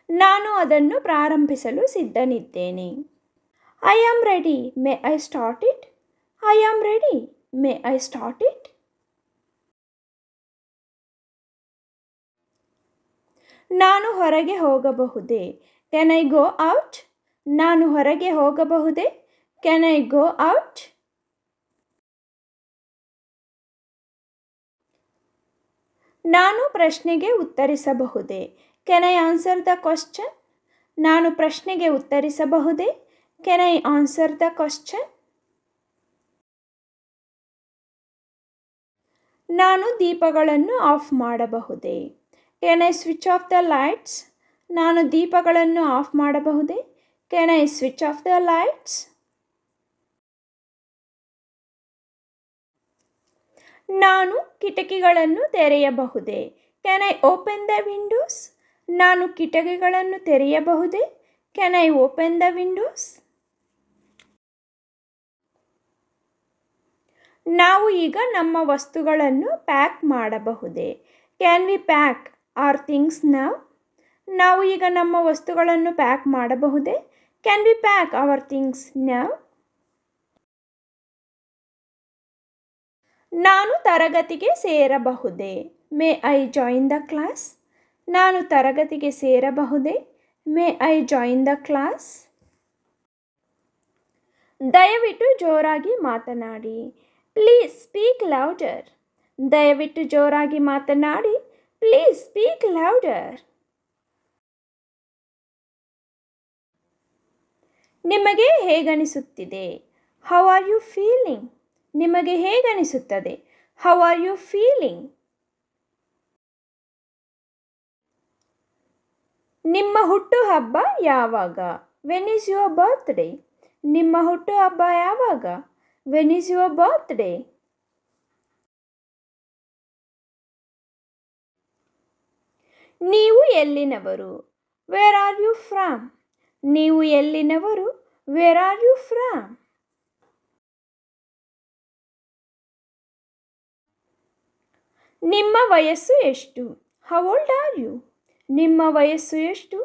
ನಾನು ಅದನ್ನು ಪ್ರಾರಂಭಿಸಲು ಸಿದ್ಧನಿದ್ದೇನೆ. I am ready, may I start it? I am ready, may I start it? ನಾನು ಹೊರಗೆ ಹೋಗಬಹುದೇ? Can I go out? ನಾನು ಹೊರಗೆ ಹೋಗಬಹುದೇ? Can I go out? ನಾನು ಪ್ರಶ್ನೆಗೆ ಉತ್ತರಿಸಬಹುದೇ? Can I answer the question? ನಾನು ಪ್ರಶ್ನೆಗೆ ಉತ್ತರಿಸಬಹುದೇ? Can I answer the question? ನಾನು ದೀಪಗಳನ್ನು ಆಫ್ ಮಾಡಬಹುದೇ? Can I switch off the lights? ನಾನು ದೀಪಗಳನ್ನು ಆಫ್ ಮಾಡಬಹುದೇ? Can I switch off the lights? ನಾನು ಕಿಟಕಿಗಳನ್ನು ತೆರೆಯಬಹುದೇ? Can I open the windows? ನಾನು ಕಿಟಕಿಗಳನ್ನು ತೆರೆಯಬಹುದೇ? Can I open the windows? ನಾವು ಈಗ ನಮ್ಮ ವಸ್ತುಗಳನ್ನು ಪ್ಯಾಕ್ ಮಾಡಬಹುದೇ? Can we pack our things now? ನಾವು ಈಗ ನಮ್ಮ ವಸ್ತುಗಳನ್ನು ಪ್ಯಾಕ್ ಮಾಡಬಹುದೇ? Can we pack our things now? ನಾನು ತರಗತಿಗೆ ಸೇರಬಹುದೇ? May I join the class? ನಾನು ತರಗತಿಗೆ ಸೇರಬಹುದೇ? May I join the class? ದಯವಿಟ್ಟು ಜೋರಾಗಿ ಮಾತನಾಡಿ. Please speak louder. ದಯವಿಟ್ಟು ಜೋರಾಗಿ ಮಾತನಾಡಿ. Please speak louder. ನಿಮಗೆ ಹೇಗನಿಸುತ್ತಿದೆ? How are you feeling? ನಿಮಗೆ ಹೇಗನಿಸುತ್ತದೆ? How are you feeling? ನಿಮ್ಮ ಹುಟ್ಟುಹಬ್ಬ ಯಾವಾಗ? When is your birthday? ನಿಮ್ಮ ಹುಟ್ಟುಹಬ್ಬ ಯಾವಾಗ? When is your birthday? ನೀವು ಎಲ್ಲಿನವರು? Where are you from? ನೀವು ಎಲ್ಲಿನವರು? Where are you from? ನಿಮ್ಮ ವಯಸ್ಸು ಎಷ್ಟು? How old are you? ನಿಮ್ಮ ವಯಸ್ಸು ಎಷ್ಟು?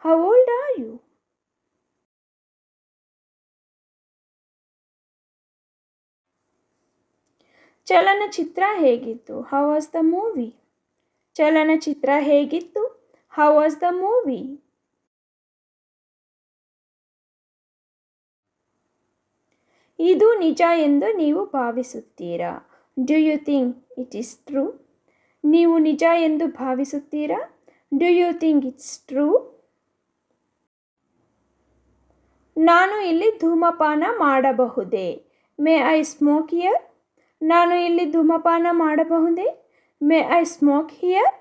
How old are you? ಚಲನಚಿತ್ರ ಹೇಗಿತ್ತು? How was the movie? ಚಲನಚಿತ್ರ ಹೇಗಿತ್ತು? How was the movie? ಇದು ನಿಜ ಎಂದು ನೀವು ಭಾವಿಸುತ್ತೀರಾ? Do you think it is true? ನೀವು ನಿಜ ಎಂದು ಭಾವಿಸುತ್ತೀರಾ? Do you think it's true? ನಾನು ಇಲ್ಲಿ ಧೂಮಪಾನ ಮಾಡಬಹುದೇ? May I smoke here? ನಾನು ಇಲ್ಲಿ ಧೂಮಪಾನ ಮಾಡಬಹುದೇ? May I smoke here?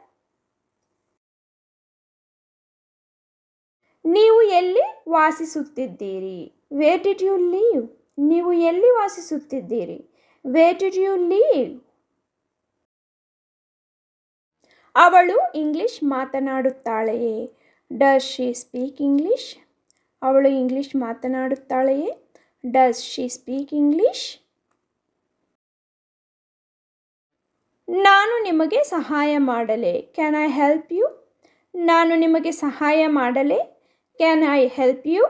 ನೀವು ಎಲ್ಲಿ ವಾಸಿಸುತ್ತಿದ್ದೀರಿ? Where did you live? ನೀವು ಎಲ್ಲಿ ವಾಸಿಸುತ್ತಿದ್ದೀರಿ? Where did you live? ಅವಳು ಇಂಗ್ಲಿಷ್ ಮಾತನಾಡುತ್ತಾಳೆಯೇ? Does she speak English? ಅವಳು ಇಂಗ್ಲಿಷ್ ಮಾತನಾಡುತ್ತಾಳೆಯೇ? Does she speak English? ನಾನು ನಿಮಗೆ ಸಹಾಯ ಮಾಡಲೇ? Can I help you? ನಾನು ನಿಮಗೆ ಸಹಾಯ ಮಾಡಲೇ? Can I help you?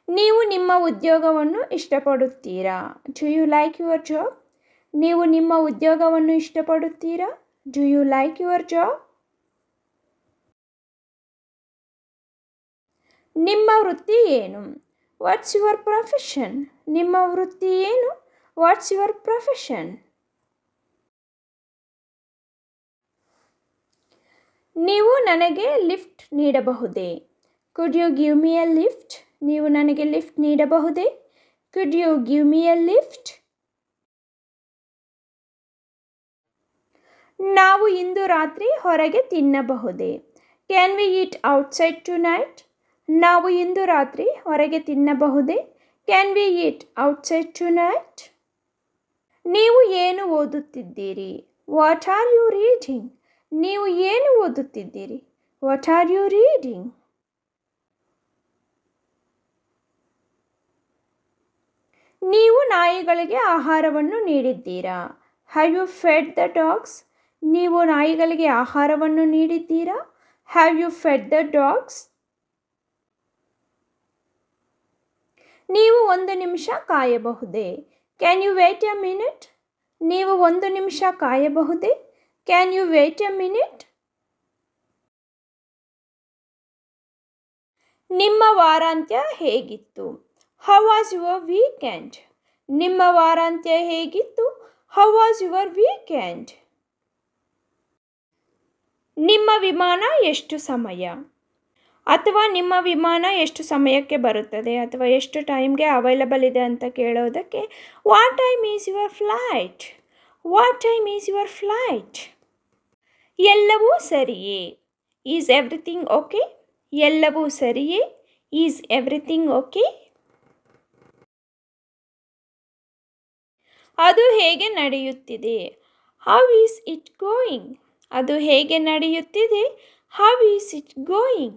ನೀವು ನಿಮ್ಮ ಉದ್ಯೋಗವನ್ನು ಇಷ್ಟಪಡುತ್ತೀರಾ? Do you like your job? ನೀವು ನಿಮ್ಮ ಉದ್ಯೋಗವನ್ನು ಇಷ್ಟಪಡುತ್ತೀರಾ? Do you like your job? ನಿಮ್ಮ ವೃತ್ತಿ ಏನು? What's your profession? ನಿಮ್ಮ ವೃತ್ತಿ ಏನು? What's your profession? ನೀವು ನನಗೆ ಲಿಫ್ಟ್ ನೀಡಬಹುದೇ? Could you give me a lift? ನೀವು ನನಗೆ ಲಿಫ್ಟ್ ನೀಡಬಹುದೇ? Could you give me a lift? ನಾವು ಇಂದು ರಾತ್ರಿ ಹೊರಗೆ ತಿನ್ನಬಹುದೇ? Can we eat outside tonight? ನಾವು ಇಂದು ರಾತ್ರಿ ಹೊರಗೆ ತಿನ್ನಬಹುದೇ? Can we eat outside tonight? ನೀವು ಏನು ಓದುತ್ತಿದ್ದೀರಿ? What are you reading? ನೀವು ಏನು ಓದುತ್ತಿದ್ದೀರಿ? What are you reading? ನೀವು ನಾಯಿಗಳಿಗೆ ಆಹಾರವನ್ನು ನೀಡಿದ್ದೀರಾ? Have you fed the dogs? ನೀವು ನಾಯಿಗಳಿಗೆ ಆಹಾರವನ್ನು ನೀಡಿದ್ದೀರಾ? Have you fed the dogs? ನೀವು 1 ನಿಮಿಷ ಕಾಯಬಹುದೇ? Can you wait a minute? ನೀವು 1 ನಿಮಿಷ ಕಾಯಬಹುದೇ? Can you wait a minute? ನಿಮ್ಮ ವಾರಾಂತ್ಯ ಹೇಗಿತ್ತು? How was your weekend? ನಿಮ್ಮ ವಾರಾಂತ್ಯ ಹೇಗಿತ್ತು? How was your weekend? ನಿಮ್ಮ ವಿಮಾನ ಎಷ್ಟು ಸಮಯ? ಅಥವಾ ನಿಮ್ಮ ವಿಮಾನ ಎಷ್ಟು ಸಮಯಕ್ಕೆ ಬರುತ್ತದೆ ಅಥವಾ ಎಷ್ಟು ಟೈಮ್ಗೆ ಅವೈಲಬಲ್ ಇದೆ ಅಂತ ಕೇಳೋದಕ್ಕೆ what time is your flight? What time is your flight? ಎಲ್ಲವೂ ಸರಿಯೇ? Is everything okay? ಎಲ್ಲವೂ ಸರಿಯೇ? Is everything okay? ಅದು ಹೇಗೆ ನಡೆಯುತ್ತಿದೆ? How is it going? ಅದು ಹೇಗೆ ನಡೆಯುತ್ತಿದೆ? How is it going?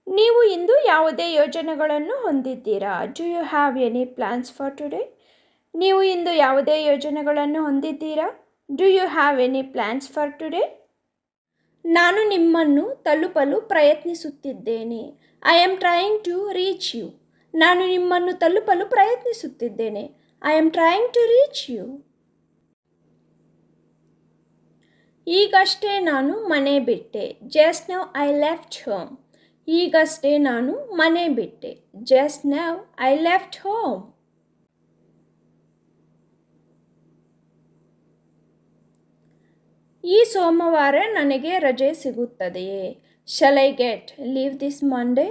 ನೀವು ಇಂದು ಯಾವುದೇ ಯೋಜನೆಗಳನ್ನು ಹೊಂದಿದ್ದೀರಾ? Do you have any plans for today? ನೀವು ಇಂದು ಯಾವುದೇ ಯೋಜನೆಗಳನ್ನು ಹೊಂದಿದ್ದೀರಾ? Do you have any plans for today? ನಾನು ನಿಮ್ಮನ್ನು ತಲುಪಲು ಪ್ರಯತ್ನಿಸುತ್ತಿದ್ದೇನೆ. I am trying to reach you. ನಾನು ನಿಮ್ಮನ್ನು ತಲುಪಲು ಪ್ರಯತ್ನಿಸುತ್ತಿದ್ದೇನೆ. I am trying to reach you. ಈಗಷ್ಟೇ ನಾನು ಮನೆ ಬಿಟ್ಟೆ. Just now I left home. ಈಗಷ್ಟೇ ನಾನು ಮನೆ ಬಿಟ್ಟೆ. Just now I left home. ಈ ಸೋಮವಾರ ನನಗೆ ರಜೆ ಸಿಗುತ್ತದೆಯೇ? Shall I get leave this Monday?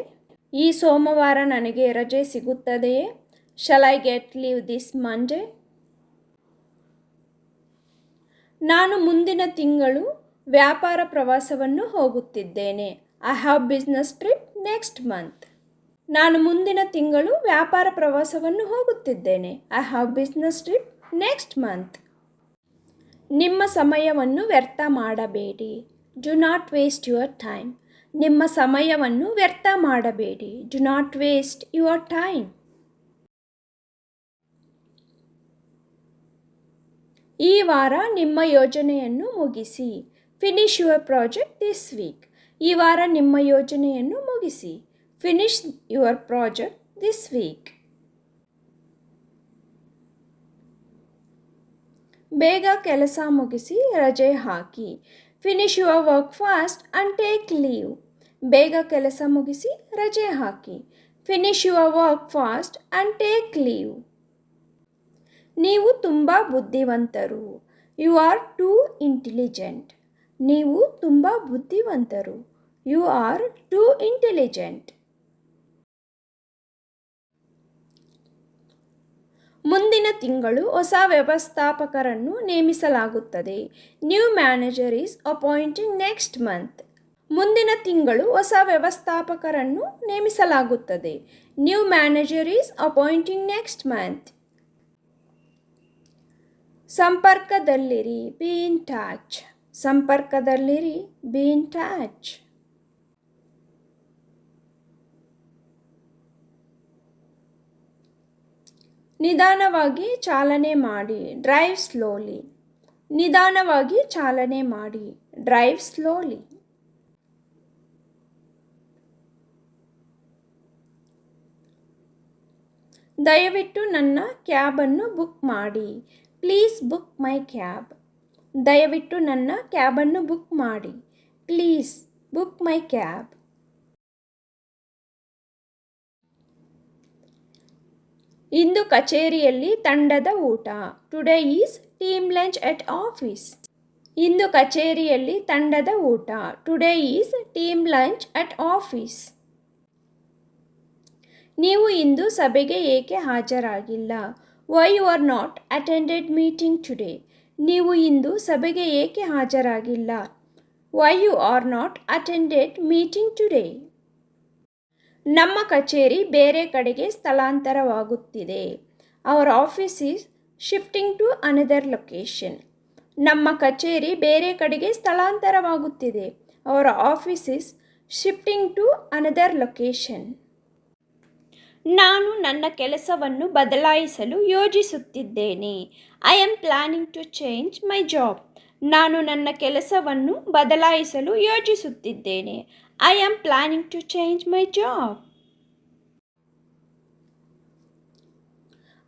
ಈ ಸೋಮವಾರ ನನಗೆ ರಜೆ ಸಿಗುತ್ತದೆಯೇ? Shall I get leave this Monday? ನಾನು ಮುಂದಿನ ತಿಂಗಳು ವ್ಯಾಪಾರ ಪ್ರವಾಸವನ್ನು ಹೋಗುತ್ತಿದ್ದೇನೆ. I have business trip next month. ನಾನು ಮುಂದಿನ ತಿಂಗಳು ವ್ಯಾಪಾರ ಪ್ರವಾಸವನ್ನು ಹೋಗುತ್ತಿದ್ದೇನೆ. I have business trip next month. ನಿಮ್ಮ ಸಮಯವನ್ನು ವ್ಯರ್ಥ ಮಾಡಬೇಡಿ. Do not waste your time. ನಿಮ್ಮ ಸಮಯವನ್ನು ವ್ಯರ್ಥ ಮಾಡಬೇಡಿ. Do not waste your time. ಈ ವಾರ ನಿಮ್ಮ ಯೋಜನೆಯನ್ನು ಮುಗಿಸಿ. Finish your project this week. ಈ ವಾರ ನಿಮ್ಮ ಯೋಜನೆಯನ್ನು ಮುಗಿಸಿ. Finish your project this week. ಬೇಗ ಕೆಲಸ ಮುಗಿಸಿ ರಜೆ ಹಾಕಿ. Finish your work fast and take leave. ಬೇಗ ಕೆಲಸ ಮುಗಿಸಿ ರಜೆ ಹಾಕಿ. Finish your work fast and take leave. ನೀವು ತುಂಬ ಬುದ್ಧಿವಂತರು. You are too intelligent. ನೀವು ತುಂಬ ಬುದ್ಧಿವಂತರು. You are too intelligent. ಮುಂದಿನ ತಿಂಗಳು ಹೊಸ ವ್ಯವಸ್ಥಾಪಕರನ್ನು ನೇಮಿಸಲಾಗುತ್ತದೆ. New manager is appointing next month. ಮುಂದಿನ ತಿಂಗಳು ಹೊಸ ವ್ಯವಸ್ಥಾಪಕರನ್ನು ನೇಮಿಸಲಾಗುತ್ತದೆ. New manager is appointing next month. ಸಂಪರ್ಕದಲ್ಲಿರಿ. Be in touch. ಸಂಪರ್ಕದಲ್ಲಿರಿ. Be in touch. ನಿಧಾನವಾಗಿ ಚಾಲನೆ ಮಾಡಿ. Drive slowly. ನಿಧಾನವಾಗಿ ಚಾಲನೆ ಮಾಡಿ. Drive slowly. ದಯವಿಟ್ಟು ನನ್ನ ಕ್ಯಾಬನ್ನು ಬುಕ್ ಮಾಡಿ. Please book my cab. ದಯವಿಟ್ಟು ನನ್ನ ಕ್ಯಾಬನ್ನು ಬುಕ್ ಮಾಡಿ. Please book my cab. ಇಂದು ಕಚೇರಿಯಲ್ಲಿ ತಂಡದ ಊಟ. Today is team lunch at office. ಇಂದು ಕಚೇರಿಯಲ್ಲಿ ತಂಡದ ಊಟ. Today is team lunch at office. ನೀವು ಇಂದು ಸಭೆಗೆ ಏಕೆ ಹಾಜರಾಗಿಲ್ಲ? Why you are not attended meeting today. ನೀವು ಇಂದು ಸಭೆಗೆ ಏಕೆ ಹಾಜರಾಗಿಲ್ಲ? Why you are not attended meeting today. ನಮ್ಮ ಕಚೇರಿ ಬೇರೆ ಕಡೆಗೆ ಸ್ಥಳಾಂತರವಾಗುತ್ತಿದೆ. Our office is shifting to another location. ನಮ್ಮ ಕಚೇರಿ ಬೇರೆ ಕಡೆಗೆ ಸ್ಥಳಾಂತರವಾಗುತ್ತಿದೆ. Our office is shifting to another location. ನಾನು ನನ್ನ ಕೆಲಸವನ್ನು ಬದಲಾಯಿಸಲು ಯೋಜಿಸುತ್ತಿದ್ದೇನೆ. I am planning to change my job. ನಾನು ನನ್ನ ಕೆಲಸವನ್ನು ಬದಲಾಯಿಸಲು ಯೋಜಿಸುತ್ತಿದ್ದೇನೆ. I am planning to change my job.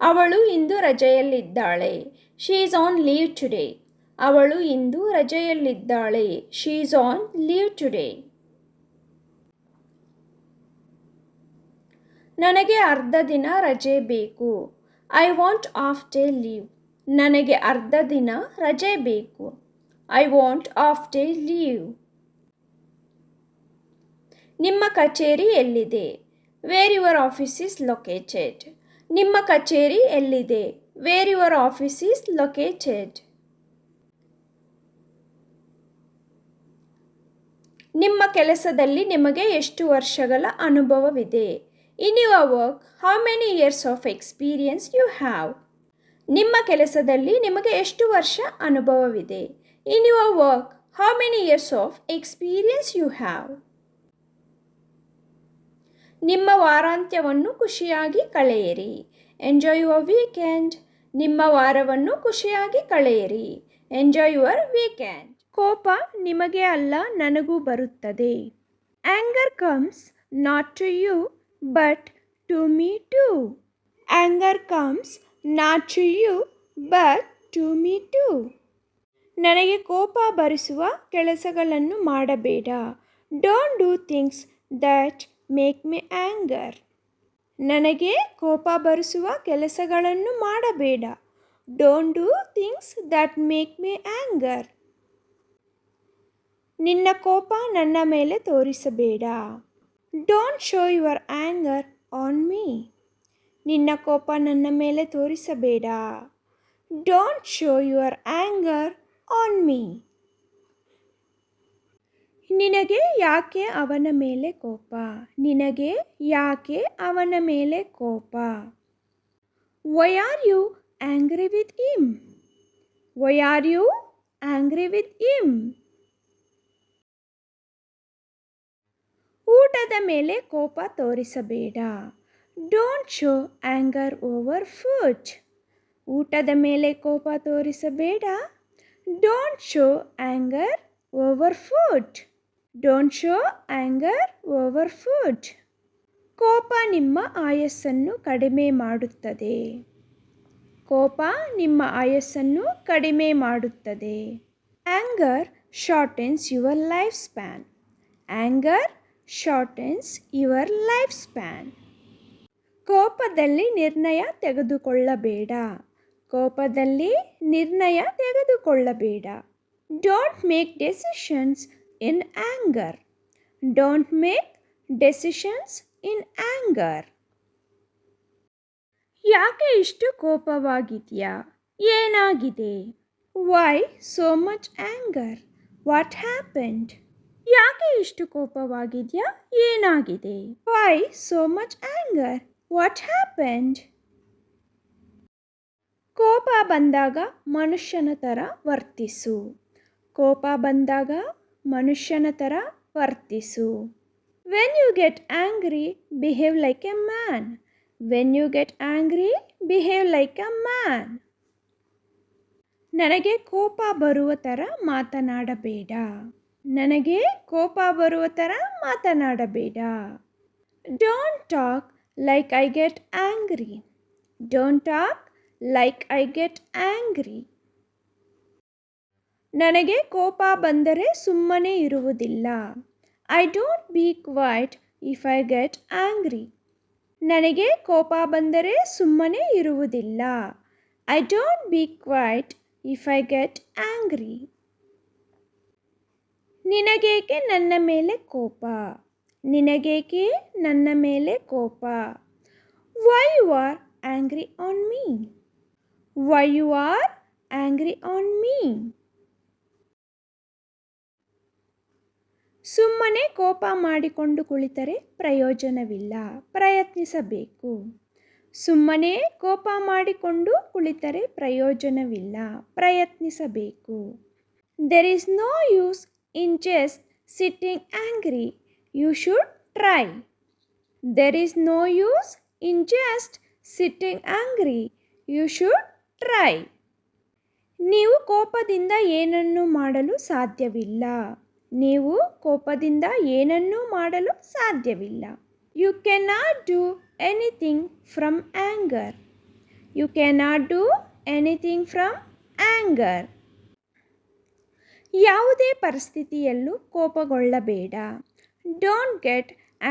ಅವಳು ಇಂದು ರಜೆಯಲ್ಲಿದ್ದಾಳೆ. She is on leave today. ಅವಳು ಇಂದು ರಜೆಯಲ್ಲಿದ್ದಾಳೆ. She is on leave today. ನನಗೆ ಅರ್ಧ ದಿನ ರಜೆ ಬೇಕು. I want half day leave. ನನಗೆ ಅರ್ಧ ದಿನ ರಜೆ ಬೇಕು. I want half day leave. ನಿಮ್ಮ ಕಚೇರಿ ಎಲ್ಲಿದೆ? Where your office is located. ನಿಮ್ಮ ಕಚೇರಿ ಎಲ್ಲಿದೆ? Where your office is located. ನಿಮ್ಮ ಕೆಲಸದಲ್ಲಿ ನಿಮಗೆ ಎಷ್ಟು ವರ್ಷಗಳ ಅನುಭವವಿದೆ? In your work how many years of experience you have. ನಿಮ್ಮ ಕೆಲಸದಲ್ಲಿ ನಿಮಗೆ ಎಷ್ಟು ವರ್ಷ ಅನುಭವವಿದೆ? In your work how many years of experience you have. ನಿಮ್ಮ ವಾರಾಂತ್ಯವನ್ನು ಖುಷಿಯಾಗಿ ಕಳೆಯಿರಿ. Enjoy your weekend. ನಿಮ್ಮ ವಾರವನ್ನು ಖುಷಿಯಾಗಿ ಕಳೆಯಿರಿ. Enjoy your weekend. ಕೋಪ ನಿಮಗೆ ಅಲ್ಲ ನನಗೂ ಬರುತ್ತದೆ. Anger comes not to you but to me too. Anger comes not to you but to me too. ನನಗೆ ಕೋಪ ಬರಿಸುವ ಕೆಲಸಗಳನ್ನು ಮಾಡಬೇಡ. Don't do things that make me anger. ನನಗೆ ಕೋಪ ಬರಿಸುವ ಕೆಲಸಗಳನ್ನು ಮಾಡಬೇಡ. Don't do things that make me anger. ನಿನ್ನ ಕೋಪ ನನ್ನ ಮೇಲೆ ತೋರಿಸಬೇಡ. Don't show your anger on me. ನಿನ್ನ ಕೋಪ ನನ್ನ ಮೇಲೆ ತೋರಿಸಬೇಡ. Don't show your anger on me. ನಿನಗೆ ಯಾಕೆ ಅವನ ಮೇಲೆ ಕೋಪ? ನಿನಗೆ ಯಾಕೆ ಅವನ ಮೇಲೆ ಕೋಪ? Why are you angry with him? Why are you angry with him? ಊಟದ ಮೇಲೆ ಕೋಪ ತೋರಿಸಬೇಡ. Don't show anger over food. ಊಟದ ಮೇಲೆ ಕೋಪ ತೋರಿಸಬೇಡ. Don't show anger over food. Don't show anger over food. ಕೋಪ ನಿಮ್ಮ ಆಯಸ್ಸನ್ನು ಕಡಿಮೆ ಮಾಡುತ್ತದೆ. ಕೋಪ ನಿಮ್ಮ ಆಯಸ್ಸನ್ನು ಕಡಿಮೆ ಮಾಡುತ್ತದೆ. Anger shortens your life span. Anger shortens your life span. ಕೋಪದಲ್ಲಿ ನಿರ್ಣಯ ತೆಗೆದುಕೊಳ್ಳಬೇಡ. ಕೋಪದಲ್ಲಿ ನಿರ್ಣಯ ತೆಗೆದುಕೊಳ್ಳಬೇಡ. Don't make decisions in anger. Don't make decisions in anger. ಯಾಕೆ ಇಷ್ಟು ಕೋಪವಾಗಿದೆಯಾ? ಏನಾಗಿದೆ? Why so much anger? What happened? ಯಾಕೆ ಇಷ್ಟು ಕೋಪವಾಗಿದೆಯಾ? ಏನಾಗಿದೆ? Why so much anger? What happened? ಕೋಪ ಬಂದಾಗ ಮನುಷ್ಯನ ಥರ ವರ್ತಿಸು. ಕೋಪ ಬಂದಾಗ ಮನುಷ್ಯನ ಥರ ವರ್ತಿಸು. When you get angry behave like a man. When you get angry behave like a man. ನನಗೆ ಕೋಪ ಬರುವ ಥರ ಮಾತನಾಡಬೇಡ. ನನಗೆ ಕೋಪ ಬರುವ ಥರ ಮಾತನಾಡಬೇಡ. Don't talk like I get angry. Don't talk like I get angry. ನನಗೆ ಕೋಪ ಬಂದರೆ ಸುಮ್ಮನೆ ಇರುವುದಿಲ್ಲ. I don't be quiet if I get angry. ನನಗೆ ಕೋಪ ಬಂದರೆ ಸುಮ್ಮನೆ ಇರುವುದಿಲ್ಲ. I don't be quiet if I get angry. ನಿನಗೇಕೆ ನನ್ನ ಮೇಲೆ ಕೋಪ? ನಿನಗೇಕೆ ನನ್ನ ಮೇಲೆ ಕೋಪ? Why you are angry on me? Why you are angry on me? ಸುಮ್ಮನೆ ಕೋಪ ಮಾಡಿಕೊಂಡು ಕುಳಿತರೆ ಪ್ರಯೋಜನವಿಲ್ಲ. ಪ್ರಯತ್ನಿಸಬೇಕು. ಸುಮ್ಮನೆ ಕೋಪ ಮಾಡಿಕೊಂಡು ಕುಳಿತರೆ ಪ್ರಯೋಜನವಿಲ್ಲ. ಪ್ರಯತ್ನಿಸಬೇಕು. There is no use in just sitting angry. You should try. There is no use in just sitting angry. You should try. ನೀವು ಕೋಪದಿಂದ ಏನನ್ನೂ ಮಾಡಲು ಸಾಧ್ಯವಿಲ್ಲ. ನೀವು ಕೋಪದಿಂದ ಏನನ್ನೂ ಮಾಡಲು ಸಾಧ್ಯವಿಲ್ಲ. You cannot do anything from anger. You cannot do anything from anger. ಯಾವುದೇ ಪರಿಸ್ಥಿತಿಯಲ್ಲೂ ಕೋಪಗೊಳ್ಳಬೇಡ. Don't get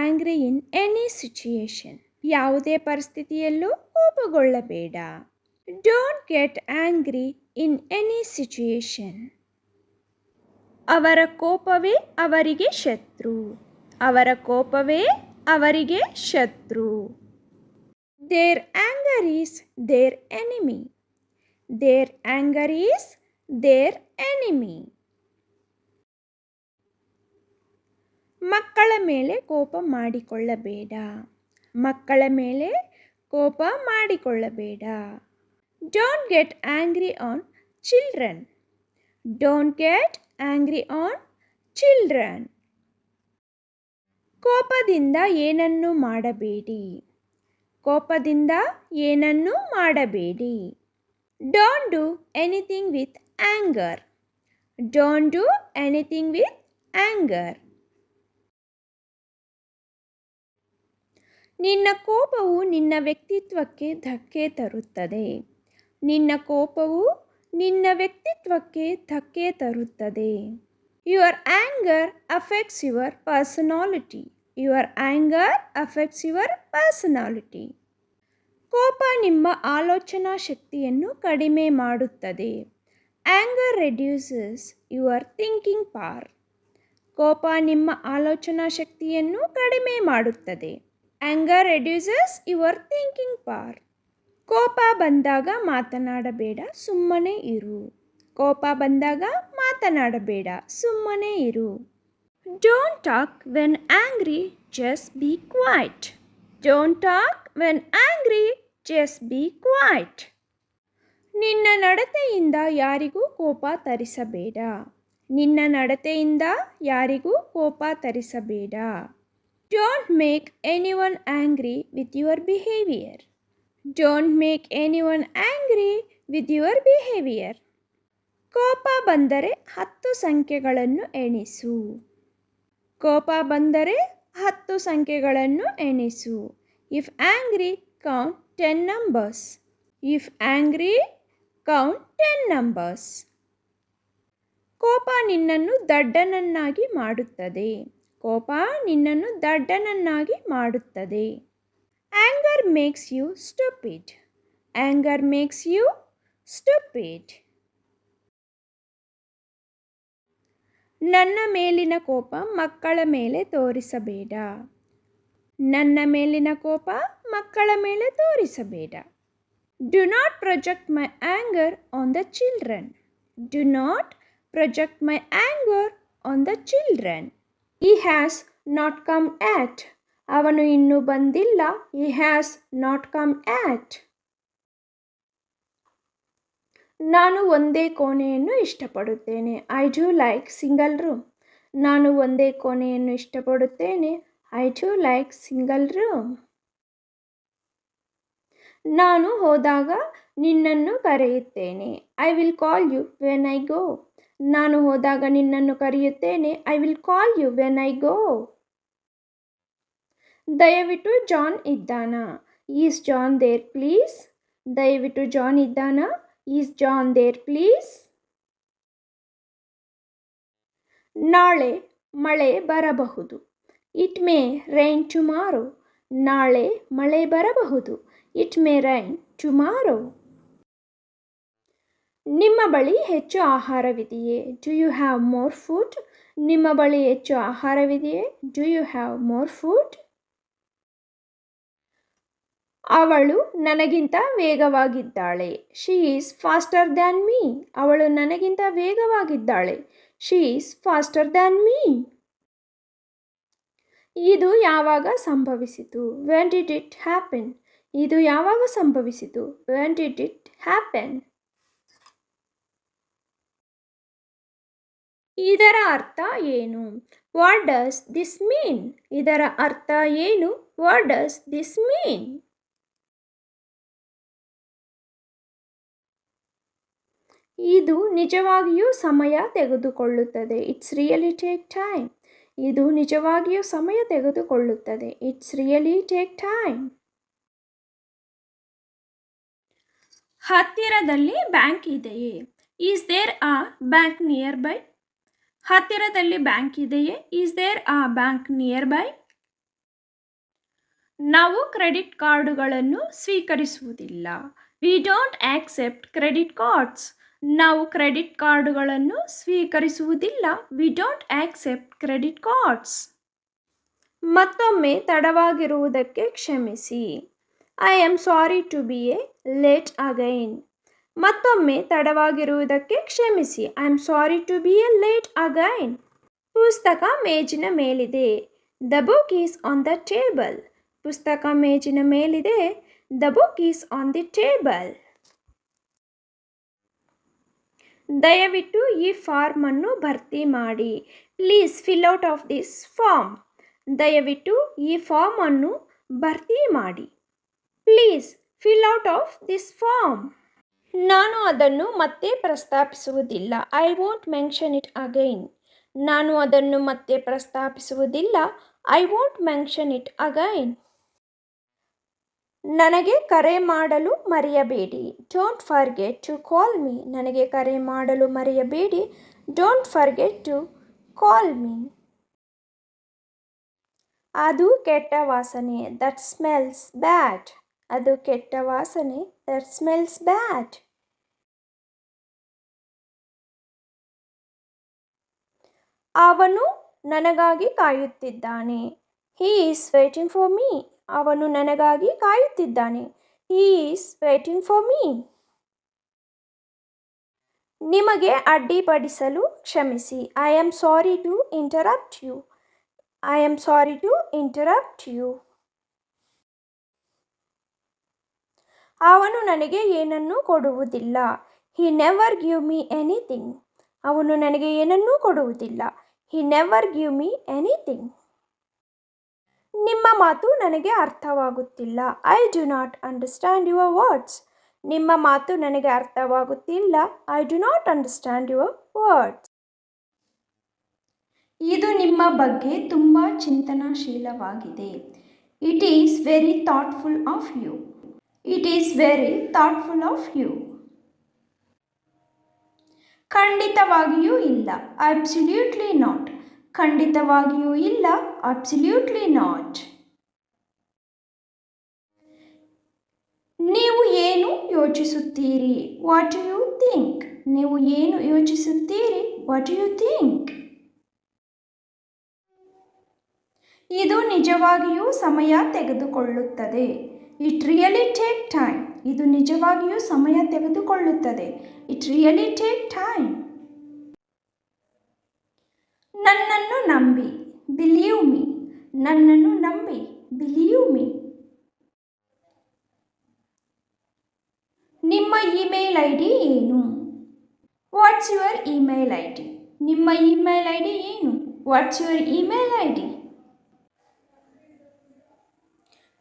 angry in any situation. ಯಾವುದೇ ಪರಿಸ್ಥಿತಿಯಲ್ಲೂ ಕೋಪಗೊಳ್ಳಬೇಡ. Don't get angry in any situation. ಅವರ ಕೋಪವೇ ಅವರಿಗೆ ಶತ್ರು. ಅವರ ಕೋಪವೇ ಅವರಿಗೆ ಶತ್ರು. Their anger is their enemy. Their anger is their enemy. ಮಕ್ಕಳ ಮೇಲೆ ಕೋಪ ಮಾಡಿಕೊಳ್ಳಬೇಡ. ಮಕ್ಕಳ ಮೇಲೆ ಕೋಪ ಮಾಡಿಕೊಳ್ಳಬೇಡ. Don't get angry on children. Don't get angry on children. ಕೋಪದಿಂದ ಏನನ್ನೂ ಮಾಡಬೇಡಿ. ಕೋಪದಿಂದ ಏನನ್ನೂ ಮಾಡಬೇಡಿ. Don't do anything with anger. Don't do anything with anger. ನಿನ್ನ ಕೋಪವು ನಿನ್ನ ವ್ಯಕ್ತಿತ್ವಕ್ಕೆ ಧಕ್ಕೆ ತರುತ್ತದೆ. ನಿನ್ನ ಕೋಪವು ನಿನ್ನ ವ್ಯಕ್ತಿತ್ವಕ್ಕೆ ಧಕ್ಕೆ ತರುತ್ತದೆ. Your anger affects your personality. Your anger affects your personality. ಕೋಪ ನಿಮ್ಮ ಆಲೋಚನಾ ಶಕ್ತಿಯನ್ನು ಕಡಿಮೆ ಮಾಡುತ್ತದೆ. Anger reduces your thinking power. ಕೋಪ ನಿಮ್ಮ ಆಲೋಚನಾ ಶಕ್ತಿಯನ್ನು ಕಡಿಮೆ ಮಾಡುತ್ತದೆ. Anger reduces your thinking power. ಕೋಪ ಬಂದಾಗ ಮಾತನಾಡಬೇಡ, ಸುಮ್ಮನೆ ಇರು. ಕೋಪ ಬಂದಾಗ ಮಾತನಾಡಬೇಡ, ಸುಮ್ಮನೆ ಇರು. Don't talk when angry, just be quiet. Don't talk when angry, just be quiet. ನಿನ್ನ ನಡತೆಯಿಂದ ಯಾರಿಗೂ ಕೋಪ ತರಿಸಬೇಡ. ನಿನ್ನ ನಡತೆಯಿಂದ ಯಾರಿಗೂ ಕೋಪ ತರಿಸಬೇಡ. Don't make anyone angry with your behavior. Don't make anyone angry with your behavior. ಕೋಪ ಬಂದರೆ 10 ಸಂಖ್ಯೆಗಳನ್ನು ಎಣಿಸು. ಕೋಪ ಬಂದರೆ 10 ಸಂಖ್ಯೆಗಳನ್ನು ಎಣಿಸು. If angry, count 10 numbers. If angry, count 10 numbers. ಕೋಪ ನಿನ್ನನ್ನು ದಡ್ಡನನ್ನಾಗಿ ಮಾಡುತ್ತದೆ. ಕೋಪ ನಿನ್ನನ್ನು ದಡ್ಡನನ್ನಾಗಿ ಮಾಡುತ್ತದೆ. Anger makes you stupid. Anger makes you stupid. ನನ್ನ ಮೇಲಿನ ಕೋಪ ಮಕ್ಕಳ ಮೇಲೆ ತೋರಿಸಬೇಡ. ನನ್ನ ಮೇಲಿನ ಕೋಪ ಮಕ್ಕಳ ಮೇಲೆ ತೋರಿಸಬೇಡ. Do not project my anger on the children. Do not project my anger on the children. He has not come yet. ಅವನು ಇನ್ನೂ ಬಂದಿಲ್ಲ. He has not come yet. ನಾನು ಒಂದೇ ಕೋಣೆಯನ್ನು ಇಷ್ಟಪಡುತ್ತೇನೆ. I do like single room. ನಾನು ಒಂದೇ ಕೋಣೆಯನ್ನು ಇಷ್ಟಪಡುತ್ತೇನೆ. I do like single room. ನಾನು ಹೋದಾಗ ನಿನ್ನನ್ನು ಕರೆಯುತ್ತೇನೆ. I will call you when I go. ನಾನು ಹೋದಾಗ ನಿನ್ನನ್ನು ಕರೆಯುತ್ತೇನೆ. I will call you when I go. ದಯವಿಟ್ಟು ಜಾನ್ ಇದ್ದಾನಾ? Is John there please? ದಯವಿಟ್ಟು ಜಾನ್ ಇದ್ದಾನಾ? Is John there please? ನಾಳೆ ಮಳೆ ಬರಬಹುದು. It may rain tomorrow. ನಾಳೆ ಮಳೆ ಬರಬಹುದು. It may rain tomorrow. ನಿಮ್ಮ ಬಳಿ ಹೆಚ್ಚು ಆಹಾರವಿದೆಯೇ? Do you have more food? ನಿಮ್ಮ ಬಳಿ ಹೆಚ್ಚು ಆಹಾರವಿದೆಯೇ? Do you have more food? ಅವಳು ನನಗಿಂತ ವೇಗವಾಗಿದ್ದಾಳೆ. She is faster than me. ಅವಳು ನನಗಿಂತ ವೇಗವಾಗಿದ್ದಾಳೆ. She is faster than me. ಇದು ಯಾವಾಗ ಸಂಭವಿಸಿತು? When did it happen? ಇದು ಯಾವಾಗ ಸಂಭವಿಸಿತು? When did it happen? ಇದರ ಅರ್ಥ ಏನು? What does this mean? ಇದರ ಅರ್ಥ ಏನು? What does this mean? ಇದು ನಿಜವಾಗಿಯೂ ಸಮಯ ತೆಗೆದುಕೊಳ್ಳುತ್ತದೆ. It's really take time. ಇದು ನಿಜವಾಗಿಯೂ ಸಮಯ ತೆಗೆದುಕೊಳ್ಳುತ್ತದೆ. It's really take time. ಹತ್ತಿರದಲ್ಲಿ ಬ್ಯಾಂಕ್ ಇದೆಯೇ? Is there a bank nearby? ಹತ್ತಿರದಲ್ಲಿ ಬ್ಯಾಂಕ್ ಇದೆಯೇ? Is there a bank nearby? ನಾವು ಕ್ರೆಡಿಟ್ ಕಾರ್ಡುಗಳನ್ನು ಸ್ವೀಕರಿಸುವುದಿಲ್ಲ. We don't accept credit cards. ನಾವು ಕ್ರೆಡಿಟ್ ಕಾರ್ಡುಗಳನ್ನು ಸ್ವೀಕರಿಸುವುದಿಲ್ಲ. We don't accept credit cards. ಮತ್ತೊಮ್ಮೆ ತಡವಾಗಿರುವುದಕ್ಕೆ ಕ್ಷಮಿಸಿ. I am sorry to be late again. ಮತ್ತೊಮ್ಮೆ ತಡವಾಗಿರುವುದಕ್ಕೆ ಕ್ಷಮಿಸಿ. I am sorry to be late again. ಪುಸ್ತಕ ಮೇಜಿನ ಮೇಲಿದೆ. The book is on the table. ಪುಸ್ತಕ ಮೇಜಿನ ಮೇಲಿದೆ. The book is on the table. ದಯವಿಟ್ಟು ಈ ಫಾರ್ಮ್ ಅನ್ನು ಭರ್ತಿ ಮಾಡಿ. Please fill out of this form. ದಯವಿಟ್ಟು ಈ ಫಾರ್ಮ್ ಅನ್ನು ಭರ್ತಿ ಮಾಡಿ. Please fill out of this form. ನಾನು ಅದನ್ನು ಮತ್ತೆ ಪ್ರಸ್ತಾಪಿಸುವುದಿಲ್ಲ. I won't mention it again. ನಾನು ಅದನ್ನು ಮತ್ತೆ ಪ್ರಸ್ತಾಪಿಸುವುದಿಲ್ಲ. I won't mention it again. ನನಗೆ ಕರೆ ಮಾಡಲು ಮರೆಯಬೇಡಿ. Don't forget to call me. ನನಗೆ ಕರೆ ಮಾಡಲು ಮರೆಯಬೇಡಿ. Don't forget to call me. ಅದು ಕೆಟ್ಟ ವಾಸನೆ. That smells bad. ಅದು ಕೆಟ್ಟ ವಾಸನೆ. That smells bad. ಅವನು ನನಗಾಗಿ ಕಾಯುತ್ತಿದ್ದಾನೆ. He is waiting for me. ಅವನು ನನಗಾಗಿ ಕಾಯುತ್ತಿದ್ದಾನೆ. He is waiting for me. ನಿಮಗೆ ಅಡ್ಡಿಪಡಿಸಲು ಕ್ಷಮಿಸಿ. I am sorry to interrupt you. I am sorry to interrupt you. ಅವನು ನನಗೆ ಏನನ್ನೂ ಕೊಡುವುದಿಲ್ಲ. He never give me anything. ಅವನು ನನಗೆ ಏನನ್ನೂ ಕೊಡುವುದಿಲ್ಲ. He never give me anything. ನಿಮ್ಮ ಮಾತು ನನಗೆ ಅರ್ಥವಾಗುತ್ತಿಲ್ಲ. I do not understand your words. ನಿಮ್ಮ ಮಾತು ನನಗೆ ಅರ್ಥವಾಗುತ್ತಿಲ್ಲ. I do not understand your words. ಇದು ನಿಮ್ಮ ಬಗ್ಗೆ ತುಂಬ ಚಿಂತನಾಶೀಲವಾಗಿದೆ. It is very thoughtful of you. It is very thoughtful of you. ಖಂಡಿತವಾಗಿಯೂ ಇಲ್ಲ. Absolutely not. ಖಂಡಿತವಾಗಿಯೂ ಇಲ್ಲ. Absolutely not. ನೀವು ಏನು ಯೋಚಿಸುತ್ತೀರಿ? What do you think? ನೀವು ಏನು ಯೋಚಿಸುತ್ತೀರಿ? What do you think? ಇದು ನಿಜವಾಗಿಯೂ ಸಮಯ ತೆಗೆದುಕೊಳ್ಳುತ್ತದೆ. It really take time. ಇದು ನಿಜವಾಗಿಯೂ ಸಮಯ ತೆಗೆದುಕೊಳ್ಳುತ್ತದೆ. It really take time. ನನ್ನನ್ನು ನಂಬಿ. Believe me. ನನ್ನನ್ನು ನಂಬಿ. Believe me. ನಿಮ್ಮ ಇಮೇಲ್ ಐ ಡಿ ಏನು? What's your email I D? ನಿಮ್ಮ ಇಮೇಲ್ ಐ ಡಿ ಏನು? What's your email I D?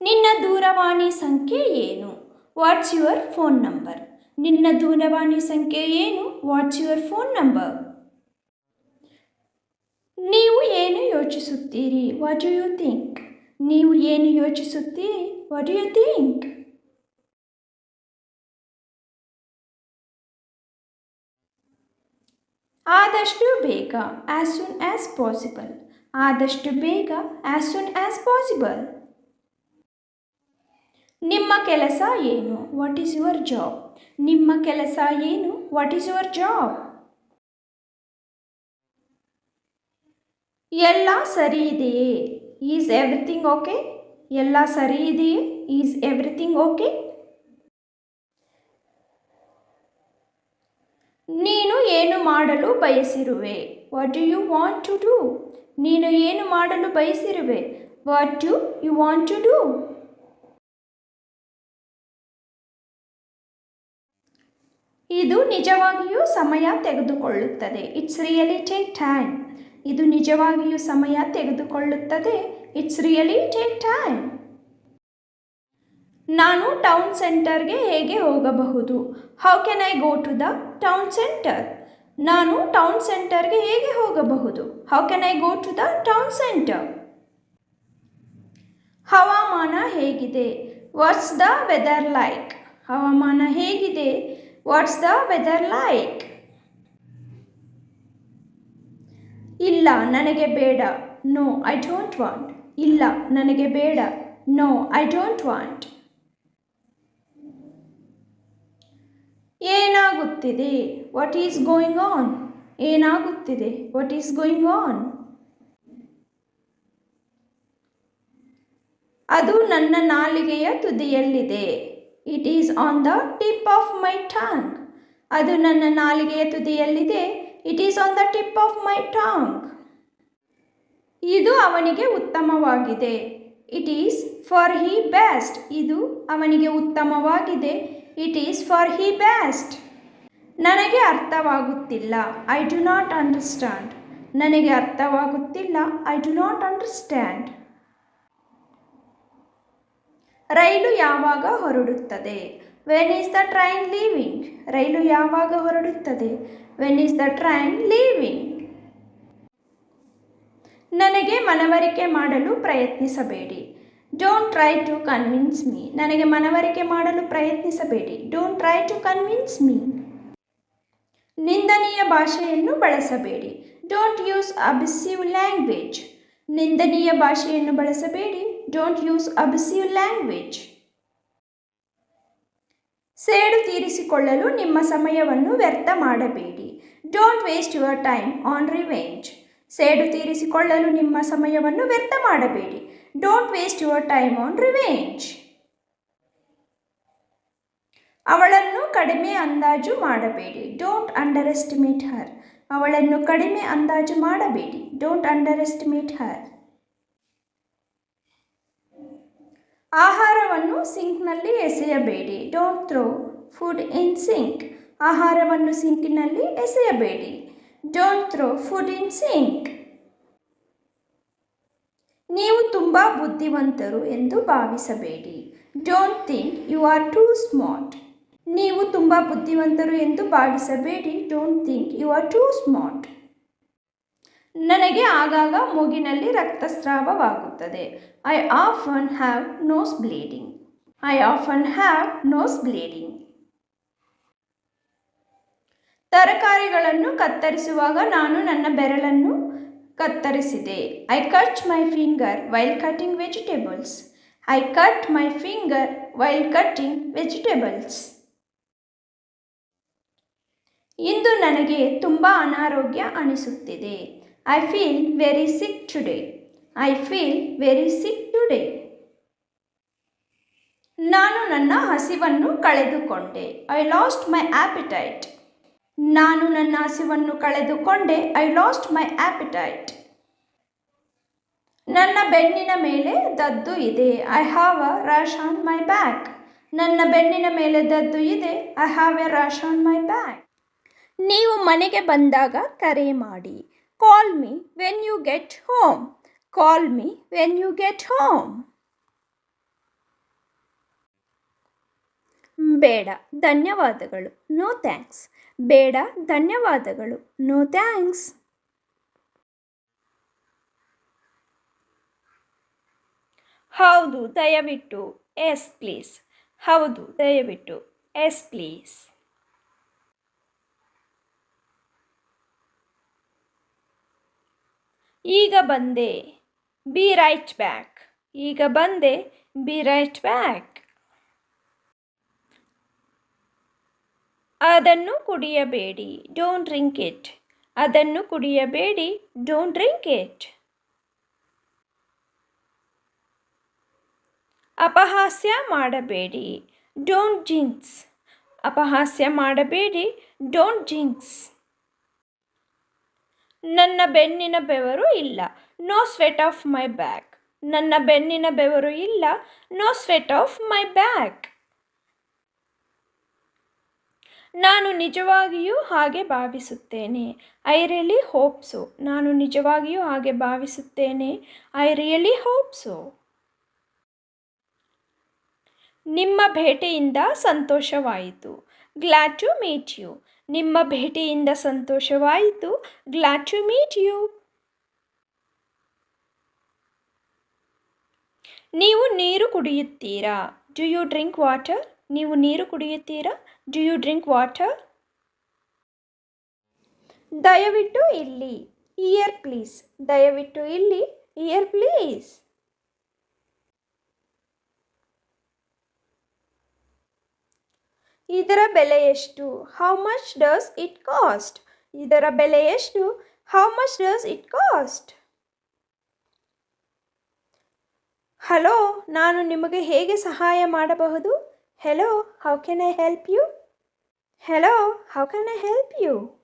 ನಿನ್ನ ದೂರವಾಣಿ ಸಂಖ್ಯೆ ಏನು? What's your phone number? ನಿನ್ನ ದೂರವಾಣಿ ಸಂಖ್ಯೆ ಏನು? What's your phone number? ನೀವು ಏನು ಯೋಚಿಸುತ್ತೀರಿ? What do you think? ನೀವು ಏನು ಯೋಚಿಸುತ್ತೀರಿ? What do you think? ಆದಷ್ಟು ಬೇಗ. As soon as possible. ಆದಷ್ಟು ಬೇಗ. As soon as possible. ನಿಮ್ಮ ಕೆಲಸ ಏನು? What is your job? ನಿಮ್ಮ ಕೆಲಸ ಏನು? What is your job? ಎಲ್ಲ ಸರಿ ಇದೆಯೇ? Is everything okay? ಎಲ್ಲ ಸರಿ ಇದೆಯೇ? Is everything okay? ನೀನು ಏನು ಮಾಡಲು ಬಯಸಿರುವೆ? What do you want to do? ನೀನು ಏನು ಮಾಡಲು ಬಯಸಿರುವೆ? What do you want to do? ಇದು ನಿಜವಾಗಿಯೂ ಸಮಯ ತೆಗೆದುಕೊಳ್ಳುತ್ತದೆ. It's really take time. ಇದು ನಿಜವಾಗಿಯೂ ಸಮಯ ತೆಗೆದುಕೊಳ್ಳುತ್ತದೆ. It's really take time. ನಾನು ಟೌನ್ ಸೆಂಟರ್ಗೆ ಹೇಗೆ ಹೋಗಬಹುದು? How can I go to the town centre? ನಾನು ಟೌನ್ ಸೆಂಟರ್ಗೆ ಹೇಗೆ ಹೋಗಬಹುದು? How can I go to the town centre? ಹವಾಮಾನ ಹೇಗಿದೆ? What's the weather like? ಹವಾಮಾನ ಹೇಗಿದೆ? What's the weather like? ಇಲ್ಲ ನನಗೆ ಬೇಡ. No I don't want. ಇಲ್ಲ ನನಗೆ ಬೇಡ. No I don't want. ಏನಾಗುತ್ತಿದೆ? What is going on? ಏನಾಗುತ್ತಿದೆ? What is going on? ಅದು ನನ್ನ ನಾಲಿಗೆಯ ತುದಿಯಲ್ಲಿದೆ. It is on the tip of my tongue. ಅದು ನನ್ನ ನಾಲಿಗೆಯ ತುದಿಯಲ್ಲಿದೆ. It is on the tip of my tongue. ಇದು ಅವನಿಗೆ ಉತ್ತಮವಾಗಿದೆ. It is for he best. ಇದು ಅವನಿಗೆ ಉತ್ತಮವಾಗಿದೆ. It is for he best. ನನಗೆ ಅರ್ಥವಾಗುತ್ತಿಲ್ಲ. I do not understand. ನನಗೆ ಅರ್ಥವಾಗುತ್ತಿಲ್ಲ. I do not understand. ರೈಲು ಯಾವಾಗ ಹೊರಡುತ್ತದೆ? When is the train leaving? ರೈಲು ಯಾವಾಗ ಹೊರಡುತ್ತದೆ? When is the train leaving? ನನಗೆ ಮನವರಿಕೆ ಮಾಡಲು ಪ್ರಯತ್ನಿಸಬೇಡಿ. Don't try to convince me. ನನಗೆ ಮನವರಿಕೆ ಮಾಡಲು ಪ್ರಯತ್ನಿಸಬೇಡಿ. Don't try to convince me. ನಿಂದನೀಯ ಭಾಷೆಯನ್ನು ಬಳಸಬೇಡಿ. Don't use abusive language. ನಿಂದನೀಯ ಭಾಷೆಯನ್ನು ಬಳಸಬೇಡಿ. Don't use abusive language. ಸೇಡು ತೀರಿಸಿಕೊಳ್ಳಲು ನಿಮ್ಮ ಸಮಯವನ್ನು ವ್ಯರ್ಥ ಮಾಡಬೇಡಿ. Don't waste your time on revenge. ಸೇಡು ತೀರಿಸಿಕೊಳ್ಳಲು ನಿಮ್ಮ ಸಮಯವನ್ನು ವ್ಯರ್ಥ ಮಾಡಬೇಡಿ. Don't waste your time on revenge. ಅವಳನ್ನು ಕಡಿಮೆ ಅಂದಾಜು ಮಾಡಬೇಡಿ. Don't underestimate her. ಅವಳನ್ನು ಕಡಿಮೆ ಅಂದಾಜು ಮಾಡಬೇಡಿ. Don't underestimate her. ಆಹಾರವನ್ನು ಸಿಂಕ್ನಲ್ಲಿ ಎಸೆಯಬೇಡಿ. Don't throw food in sink. ಆಹಾರವನ್ನು ಸಿಂಕಿನಲ್ಲಿ ಎಸೆಯಬೇಡಿ. Don't throw food in sink. ನೀವು ತುಂಬ ಬುದ್ಧಿವಂತರು ಎಂದು ಭಾವಿಸಬೇಡಿ. Don't think you are too smart. ನೀವು ತುಂಬ ಬುದ್ಧಿವಂತರು ಎಂದು ಭಾವಿಸಬೇಡಿ. Don't think you are too smart. ನನಗೆ ಆಗಾಗ ಮೂಗಿನಲ್ಲಿ ರಕ್ತಸ್ರಾವವಾಗುತ್ತದೆ. I often have nose bleeding. I often have nose bleeding. ತರಕಾರಿಗಳನ್ನು ಕತ್ತರಿಸುವಾಗ ನಾನು ನನ್ನ ಬೆರಳನ್ನು ಕತ್ತರಿಸಿದೆ. I cut my finger while cutting vegetables. I cut my finger while cutting vegetables. ಇಂದು ನನಗೆ ತುಂಬ ಅನಾರೋಗ್ಯ ಅನಿಸುತ್ತಿದೆ. I feel very sick today. I feel very sick today. ನಾನು ನನ್ನ ಹಸಿವನ್ನು ಕಳೆದುಕೊಂಡೆ. ಐ ಲಾಸ್ಟ್ ಮೈ ಆಪಿಟೈಟ್. ನಾನು ನನ್ನ ಹಸಿವನ್ನು ಕಳೆದುಕೊಂಡೆ. ಐ ಲಾಸ್ಟ್ ಮೈ ಆಪಿಟೈಟ್. ನನ್ನ ಬೆನ್ನಿನ ಮೇಲೆ ದದ್ದು ಇದೆ. I have a rash on my back. ನನ್ನ ಬೆನ್ನಿನ ಮೇಲೆ ದದ್ದು ಇದೆ. I have a rash on my back. ನೀವು ಮನೆಗೆ ಬಂದಾಗ ಕರೆ ಮಾಡಿ. Call me when you get home. Call me when you get home. ಬೇಡ ಧನ್ಯವಾದಗಳು. No thanks. ಬೇಡ ಧನ್ಯವಾದಗಳು. No thanks. ಹೌದು ದಯವಿಟ್ಟು. Yes please. ಹೌದು ದಯವಿಟ್ಟು. Yes please. ಈಗ ಬಂದೆ. Be right back. ಈಗ ಬಂದೆ. Be right back. ಅದನ್ನು ಕುಡಿಯಬೇಡಿ. Don't drink it. ಅದನ್ನು ಕುಡಿಯಬೇಡಿ. Don't drink it. ಅಪಹಾಸ್ಯ ಮಾಡಬೇಡಿ. Don't jinx. ಅಪಹಾಸ್ಯ ಮಾಡಬೇಡಿ. Don't jinx. ನನ್ನ ಬೆನ್ನಿನ ಬೆವರು ಇಲ್ಲ. No sweat off my back. ನನ್ನ ಬೆನ್ನಿನ ಬೆವರು ಇಲ್ಲ. No sweat off my back. ನಾನು ನಿಜವಾಗಿಯೂ ಹಾಗೆ ಭಾವಿಸುತ್ತೇನೆ. I really hope so. ನಾನು ನಿಜವಾಗಿಯೂ ಹಾಗೆ ಭಾವಿಸುತ್ತೇನೆ. I really hope so. ನಿಮ್ಮ ಭೇಟಿಯಿಂದ ಸಂತೋಷವಾಯಿತು. Glad to meet you. ನಿಮ್ಮ ಭೇಟಿಯಿಂದ ಸಂತೋಷವಾಯಿತು. Glad to meet you. ನೀವು ನೀರು ಕುಡಿಯುತ್ತೀರಾ? Do you drink water? ನೀವು ನೀರು ಕುಡಿಯುತ್ತೀರಾ? Do you drink water? ದಯವಿಟ್ಟು ಇಲ್ಲಿ. Here please. ದಯವಿಟ್ಟು ಇಲ್ಲಿ. Here please. ಇದರ ಬೆಲೆ ಎಷ್ಟು? How much does it cost? ಇದರ ಬೆಲೆ ಎಷ್ಟು? How much does it cost? Hello, ನಾನು ನಿಮಗೆ ಹೇಗೆ ಸಹಾಯ ಮಾಡಬಹುದು? Hello, how can I help you? Hello, how can I help you?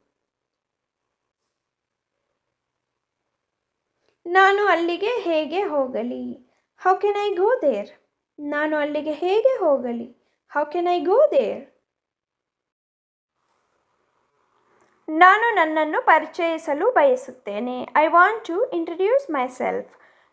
ನಾನು ಅಲ್ಲಿಗೆ ಹೇಗೆ ಹೋಗಲಿ? How can I go there? ನಾನು ಅಲ್ಲಿಗೆ ಹೇಗೆ ಹೋಗಲಿ? How can I go there? ನಾನು ನನ್ನನ್ನು ಪರಿಚಯಿಸಲು ಬಯಸುತ್ತೇನೆ. I want to introduce myself.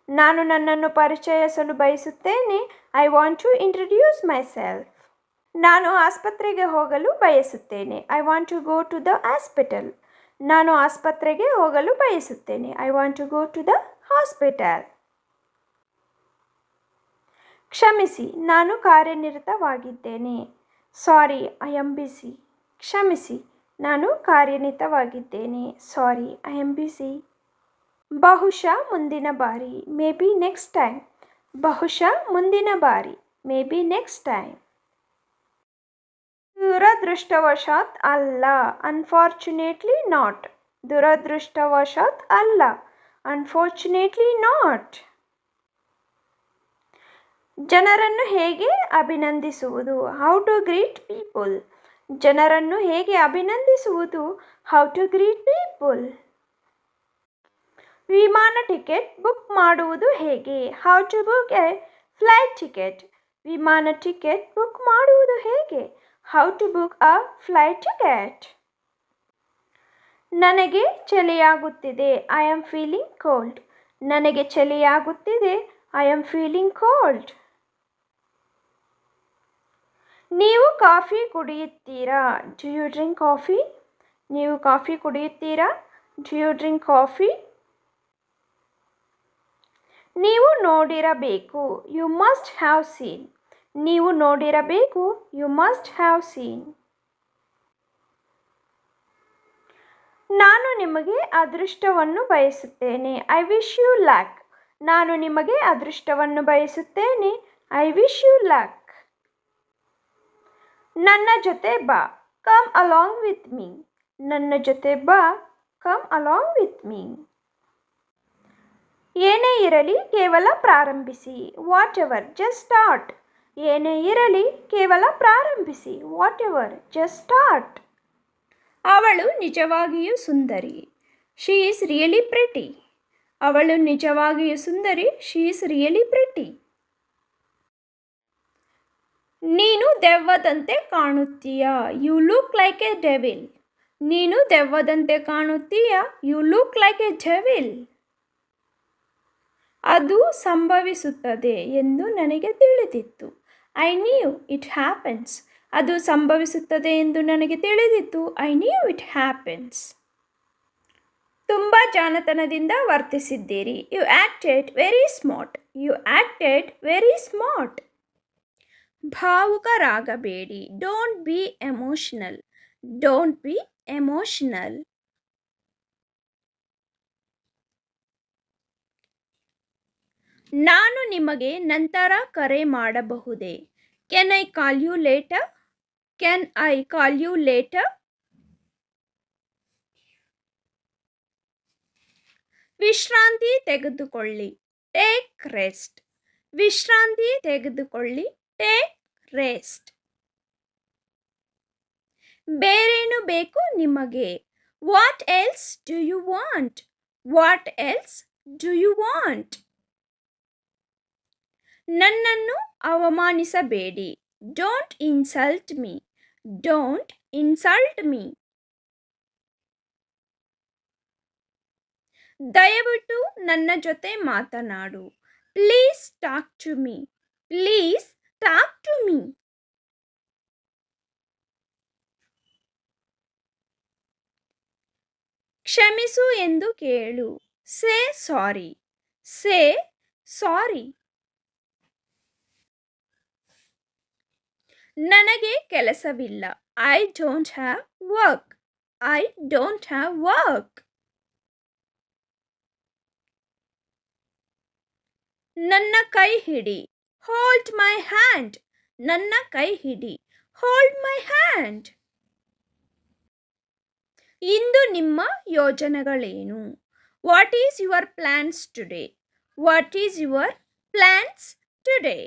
ನಾನು ನನ್ನನ್ನು ಪರಿಚಯಿಸಲು ಬಯಸುತ್ತೇನೆ. I want to introduce myself. ನಾನು ಆಸ್ಪತ್ರೆಗೆ ಹೋಗಲು ಬಯಸುತ್ತೇನೆ. I want to go to the hospital. ನಾನು ಆಸ್ಪತ್ರೆಗೆ ಹೋಗಲು ಬಯಸುತ್ತೇನೆ. I want to go to the hospital. ಕ್ಷಮಿಸಿ, ನಾನು ಕಾರ್ಯನಿರತವಾಗಿದ್ದೇನೆ. ಸಾರಿ, ಐ ಆಮ್ ಬಿಸಿ. ಕ್ಷಮಿಸಿ, ನಾನು ಕಾರ್ಯನಿರತವಾಗಿದ್ದೇನೆ. ಸಾರಿ, ಐ ಆಮ್ ಬಿಸಿ. ಬಹುಶಃ ಮುಂದಿನ ಬಾರಿ. Maybe next time. ಬಹುಶಃ ಮುಂದಿನ ಬಾರಿ. Maybe next time. ದುರದೃಷ್ಟವಶಾತ್ ಅಲ್ಲ. Unfortunately not. ದುರದೃಷ್ಟವಶಾತ್ ಅಲ್ಲ. Unfortunately not. ಜನರನ್ನು ಹೇಗೆ ಅಭಿನಂದಿಸುವುದು? How to greet people. ಜನರನ್ನು ಹೇಗೆ ಅಭಿನಂದಿಸುವುದು? How to greet people. ವಿಮಾನ ಟಿಕೆಟ್ ಬುಕ್ ಮಾಡುವುದು ಹೇಗೆ? How to book a flight ticket. ವಿಮಾನ ಟಿಕೆಟ್ ಬುಕ್ ಮಾಡುವುದು ಹೇಗೆ? How to book a flight ticket. ನನಗೆ ಚಳಿಯಾಗುತ್ತಿದೆ. I am feeling cold. ನನಗೆ ಚಳಿಯಾಗುತ್ತಿದೆ. I am feeling cold. ನೀವು ಕಾಫಿ ಕುಡಿಯುತ್ತೀರಾ? Do you drink coffee? ನೀವು ಕಾಫಿ ಕುಡಿಯುತ್ತೀರಾ? Do you drink coffee? ನೀವು ನೋಡಿರಬೇಕು. You must have seen. ನೀವು ನೋಡಿರಬೇಕು. You must have seen. ನಾನು ನಿಮಗೆ ಅದೃಷ್ಟವನ್ನು ಬಯಸುತ್ತೇನೆ. I wish you luck. ನಾನು ನಿಮಗೆ ಅದೃಷ್ಟವನ್ನು ಬಯಸುತ್ತೇನೆ. I wish you luck. ನನ್ನ ಜೊತೆ ಬಾ. Come along with me. ನನ್ನ ಜೊತೆ ಬಾ. Come along with me. ಏನೇ ಇರಲಿ, ಕೇವಲ ಪ್ರಾರಂಭಿಸಿ. Whatever, just start. ಏನೇ ಇರಲಿ, ಕೇವಲ ಪ್ರಾರಂಭಿಸಿ. Whatever, just start. ಅವಳು ನಿಜವಾಗಿಯೂ ಸುಂದರಿ. She is really pretty. ಅವಳು ನಿಜವಾಗಿಯೂ ಸುಂದರಿ. She is really pretty. ನೀನು ದೆವ್ವದಂತೆ ಕಾಣುತ್ತೀಯಾ? You look like a devil. ನೀನು ದೆವ್ವದಂತೆ ಕಾಣುತ್ತೀಯಾ? You look like a devil. ಅದು ಸಂಭವಿಸುತ್ತದೆ ಎಂದು ನನಗೆ ತಿಳಿದಿತ್ತು. I knew it happens. ಅದು ಸಂಭವಿಸುತ್ತದೆ ಎಂದು ನನಗೆ ತಿಳಿದಿತ್ತು. I knew it happens. ತುಂಬ ಜಾಣತನದಿಂದ ವರ್ತಿಸಿದ್ದೀರಿ. You acted very smart. You acted very smart. ಭಾವುಕರಾಗಬೇಡಿ. Don't be emotional. Don't be emotional. ನಾನು ನಿಮಗೆ ನಂತರ ಕರೆ ಮಾಡಬಹುದೇ? Can I call you later? Can I call you later? ವಿಶ್ರಾಂತಿ ತೆಗೆದುಕೊಳ್ಳಿ. Take rest. ವಿಶ್ರಾಂತಿ ತೆಗೆದುಕೊಳ್ಳಿ. Take rest. ಬೇರೇನು ಬೇಕು ನಿಮಗೆ? What else do you want? What else do you want? ನನ್ನನ್ನು ಅವಮಾನಿಸಬೇಡಿ. Don't insult me. Don't insult me. ದಯವಿಟ್ಟು ನನ್ನ ಜೊತೆ ಮಾತನಾಡು. Please talk to me. Please talk to me. ಕ್ಷಮಿಸು ಎಂದು ಕೇಳು. Say sorry. Say sorry. ನನಗೆ ಕೆಲಸವಿಲ್ಲ. I don't have work. I don't have work. ನನ್ನ ಕೈ ಹಿಡಿ. Hold my hand. ನನ್ನ ಕೈ ಹಿಡಿ. Hold my hand. ಇಂದು ನಿಮ್ಮ ಯೋಜನೆಗಳೇನು? What is your plans today? What is your plans today?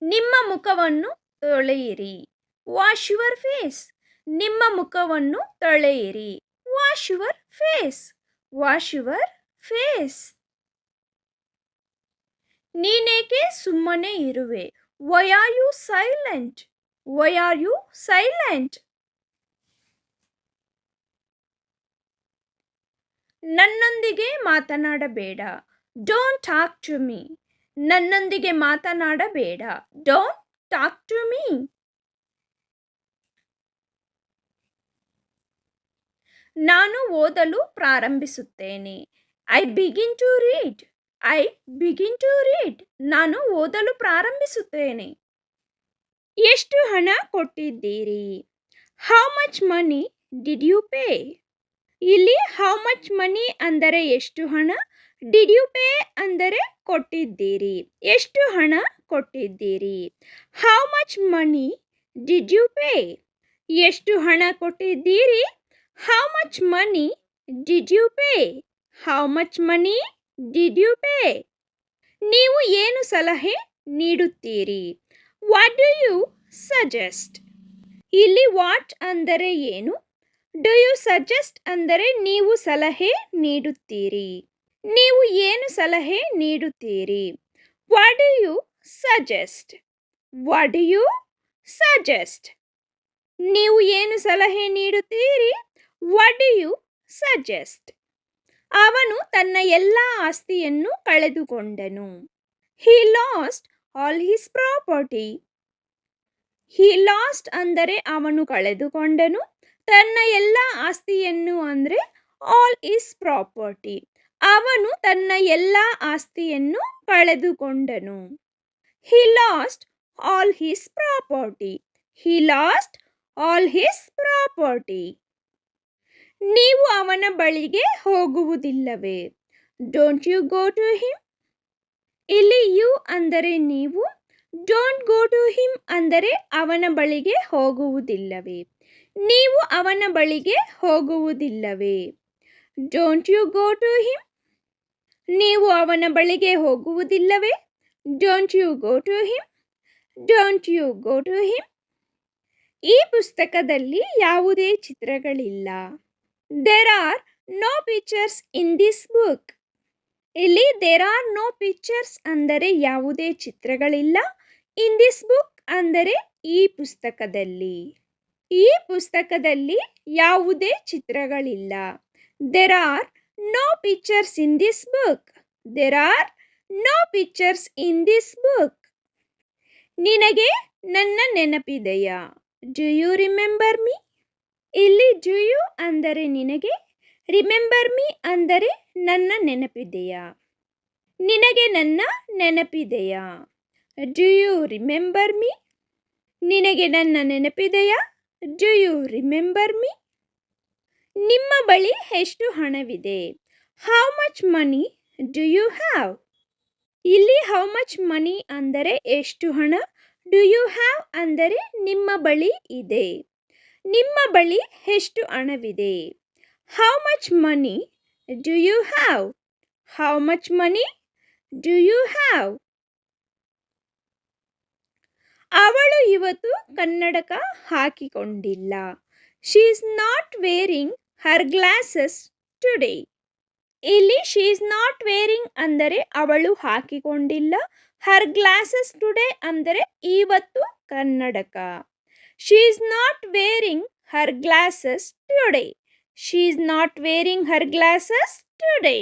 ನಿಮ್ಮ ಮುಖವನ್ನು ತೊಳೆಯಿರಿ. Wash your face. ನಿಮ್ಮ ಮುಖವನ್ನು ತೊಳೆಯಿರಿ. Wash your face. Wash your face. ನೀನೇಕೆ ಸುಮ್ಮನೆ ಇರುವೆ? Why are you silent? Why are you silent? ನನ್ನೊಂದಿಗೆ ಮಾತನಾಡಬೇಡ. Don't talk to me. ನನ್ನೊಂದಿಗೆ ಮಾತನಾಡಬೇಡ. Don't talk to me. ನಾನು ಓದಲು ಪ್ರಾರಂಭಿಸುತ್ತೇನೆ. I begin to read. I begin to read. ನಾನು ಓದಲು ಪ್ರಾರಂಭಿಸುತ್ತೇನೆ. ಎಷ್ಟು ಹಣ ಕೊಟ್ಟಿದ್ದೀರಿ? How much money did you pay? ಇಲ್ಲಿ ಹೌ ಮಚ್ ಮನಿ ಅಂದರೆ ಎಷ್ಟು ಹಣ, ಡಿಡ್ ಯು ಪೇ ಅಂದರೆ ಕೊಟ್ಟಿದ್ದೀರಿ. ಎಷ್ಟು ಹಣ ಕೊಟ್ಟಿದ್ದೀರಿ? How much money did you pay? ಎಷ್ಟು ಹಣ ಕೊಟ್ಟಿದ್ದೀರಿ? How much money did you pay? How much money did you pay? ನೀವು ಏನು ಸಲಹೆ ನೀಡುತ್ತೀರಿ? What do you suggest? ಇಲ್ಲಿ ವಾಟ್ ಅಂದರೆ ಏನು, ಡು ಯು ಸಜೆಸ್ಟ್ ಅಂದರೆ ನೀವು ಸಲಹೆ ನೀಡುತ್ತೀರಿ. ನೀವು ಏನು ಸಲಹೆ ನೀಡುತ್ತೀರಿ? What do you suggest? What do you suggest? ನೀವು ಏನು ಸಲಹೆ ನೀಡುತ್ತೀರಿ? What do you suggest? ಅವನು ತನ್ನ ಎಲ್ಲ ಆಸ್ತಿಯನ್ನು ಕಳೆದುಕೊಂಡನು. He lost all his property. He lost ಅಂದರೆ ಅವನು ಕಳೆದುಕೊಂಡನು. ತನ್ನ ಎಲ್ಲ ಆಸ್ತಿಯನ್ನು ಅಂದರೆ ಆಲ್ ಇಸ್ ಪ್ರಾಪರ್ಟಿ. ಅವನು ತನ್ನ ಎಲ್ಲ ಆಸ್ತಿಯನ್ನು ಕಳೆದುಕೊಂಡನು. He lost all his property. He lost all his property. ನೀವು ಅವನ ಬಳಿಗೆ ಹೋಗುವುದಿಲ್ಲವೇ? Don't you go to him? ಇಲ್ಲಿ ಯು ಅಂದರೆ ನೀವು, ಡೋಂಟ್ ಗೋ ಟು ಹಿಮ್ ಅಂದರೆ ಅವನ ಬಳಿಗೆ ಹೋಗುವುದಿಲ್ಲವೇ? ನೀವು ಅವನ ಬಳಿಗೆ ಹೋಗುವುದಿಲ್ಲವೇ? Don't you go to him? ನೀವು ಅವನ ಬಳಿಗೆ ಹೋಗುವುದಿಲ್ಲವೇ? Don't you go to him? Don't you go to him? ಈ ಪುಸ್ತಕದಲ್ಲಿ ಯಾವುದೇ ಚಿತ್ರಗಳಿಲ್ಲ. There are no pictures in this book. ಇಲ್ಲಿ ದೇರ್ ಆರ್ ನೋ ಪಿಕ್ಚರ್ಸ್ ಅಂದರೆ ಯಾವುದೇ ಚಿತ್ರಗಳಿಲ್ಲ. ಇನ್ ದಿಸ್ ಬುಕ್ ಅಂದರೆ ಈ ಪುಸ್ತಕದಲ್ಲಿ. ಈ ಪುಸ್ತಕದಲ್ಲಿ ಯಾವುದೇ ಚಿತ್ರಗಳಿಲ್ಲ. There are no pictures in this book. There are no pictures in this book. ನಿನಗೆ ನನ್ನ ನೆನಪಿದೆಯಾ? Do you remember me? ಇಲ್ಲಿ ಡು ಯು ಅಂದರೆ ನಿನಗೆ, ರಿಮೆಂಬರ್ ಮೀ ಅಂದರೆ ನನ್ನ ನೆನಪಿದೆಯಾ. ನಿನಗೆ ನನ್ನ ನೆನಪಿದೆಯಾ? Do you remember me? ನಿನಗೆ ನನ್ನ ನೆನಪಿದೆಯಾ? Do you remember me? ನಿಮ್ಮ ಬಳಿ ಎಷ್ಟು ಹಣವಿದೆ? How much money do you have? ಇಲ್ಲಿ ಹೌ ಮಚ್ ಮನಿ ಅಂದರೆ ಎಷ್ಟು ಹಣ, ಡು ಯು ಹ್ಯಾವ್ ಅಂದರೆ ನಿಮ್ಮ ಬಳಿ ಇದೆ. ನಿಮ್ಮ ಬಳಿ ಎಷ್ಟು ಹಣವಿದೆ? How much money do you have? How much money do you have? ಅವಳು ಇವತ್ತು ಕನ್ನಡಕ ಹಾಕಿಕೊಂಡಿಲ್ಲ. She is not wearing her glasses today. ಇಲ್ಲಿ ಶಿ ಈಸ್ ನಾಟ್ ವೇರಿಂಗ್ ಅಂದರೆ ಅವಳು ಹಾಕಿಕೊಂಡಿಲ್ಲ. ಹರ್ ಗ್ಲಾಸಸ್ ಟುಡೇ ಅಂದರೆ ಇವತ್ತು ಕನ್ನಡಕ. She is not wearing her glasses today. She is not wearing her glasses today.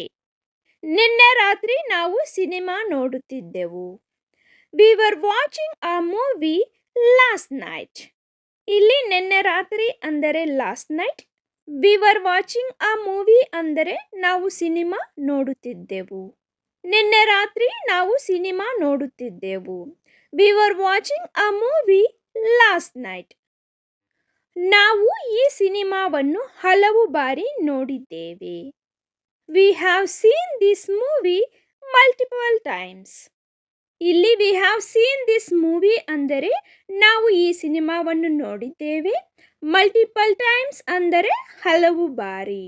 ನಿನ್ನೆ ರಾತ್ರಿ ನಾವು ಸಿನಿಮಾ ನೋಡುತ್ತಿದ್ದೆವು. We were watching a movie last night. ಇಲ್ಲಿ ನಿನ್ನೆ ರಾತ್ರಿ ಅಂದರೆ last night. We were watching a movie ಅಂದರೆ ನಾವು ಸಿನಿಮಾ ನೋಡುತ್ತಿದ್ದೆವು. ನಿನ್ನೆ ರಾತ್ರಿ ನಾವು ಸಿನಿಮಾ ನೋಡುತ್ತಿದ್ದೆವು. We were watching a movie last night. ನಾವು ಈ ಸಿನಿಮಾವನ್ನು ಹಲವು ಬಾರಿ ನೋಡಿದ್ದೇವೆ. We have seen this movie multiple times. ಇಲ್ಲಿ we have seen this movie ಅಂದರೆ ನಾವು ಈ ಸಿನಿಮಾವನ್ನು ನೋಡಿದ್ದೇವೆ. ಮಲ್ಟಿಪಲ್ ಟೈಮ್ಸ್ ಅಂದರೆ ಹಲವು ಬಾರಿ.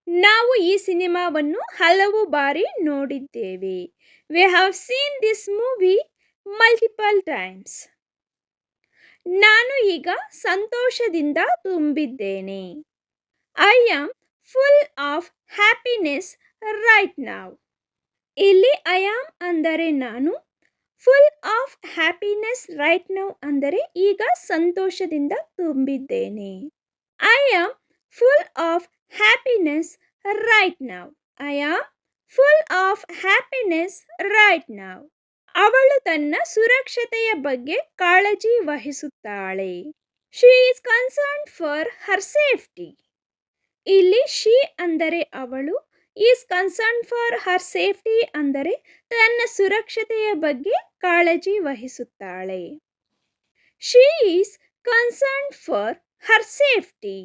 ನಾವು ಈ ಸಿನಿಮಾವನ್ನು ಹಲವು ಬಾರಿ ನೋಡಿದ್ದೇವೆ. We have seen this movie multiple times. ನಾನು ಈಗ ಸಂತೋಷದಿಂದ ತುಂಬಿದ್ದೇನೆ. I am full of happiness right now. ಇಲ್ಲಿ ಐ ಆಮ್ ಅಂದರೆ ನಾನು, full of happiness right now ಅಂದರೆ ಈಗ ಸಂತೋಷದಿಂದ ತುಂಬಿದ್ದೇನೆ. I am full of happiness right now. I am full of happiness right now. ಅವಳು ತನ್ನ ಸುರಕ್ಷತೆಯ ಬಗ್ಗೆ ಕಾಳಜಿ ವಹಿಸುತ್ತಾಳೆ. She is concerned for her safety. ಇಲ್ಲಿ ಶಿ ಅಂದರೆ ಅವಳು, is concerned for her safety ಅಂದರೆ ತನ್ನ ಸುರಕ್ಷತೆಯ ಬಗ್ಗೆ ಕಾಳಜಿ ವಹಿಸುತ್ತಾಳೆ. She is concerned for her safety.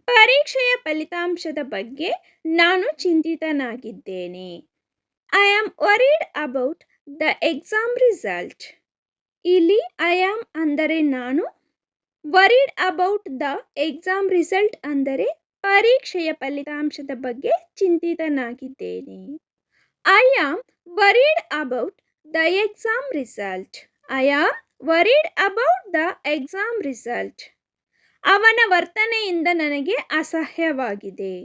ಪರೀಕ್ಷೆಯ ಫಲಿತಾಂಶದ ಬಗ್ಗೆ ನಾನು ಚಿಂತಿತನಾಗಿದ್ದೇನೆ. I am worried about the exam result. ಇಲ್ಲಿ ಐ ಆಮ್ ಅಂದರೆ ನಾನು, worried about the exam result ಅಂದರೆ ಪರೀಕ್ಷೆಯ ಫಲಿತಾಂಶದ ಬಗ್ಗೆ ಚಿಂತಿತನಾಗಿದ್ದೇನೆ. I am worried about the exam result. I am worried about the exam result. ಅವನ ವರ್ತನೆಯಿಂದ ನನಗೆ ಅಸಹ್ಯವಾಗಿದೆ.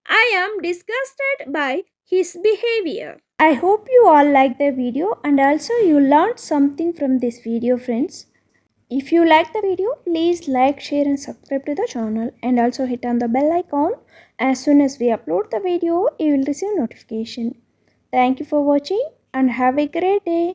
I am disgusted by his behavior. I hope you all liked the video and also you learned something from this video, friends. If you like the video, please like, share and subscribe to the channel and also hit on the bell icon. As soon as we upload the video, you will receive notification. Thank you for watching and have a great day.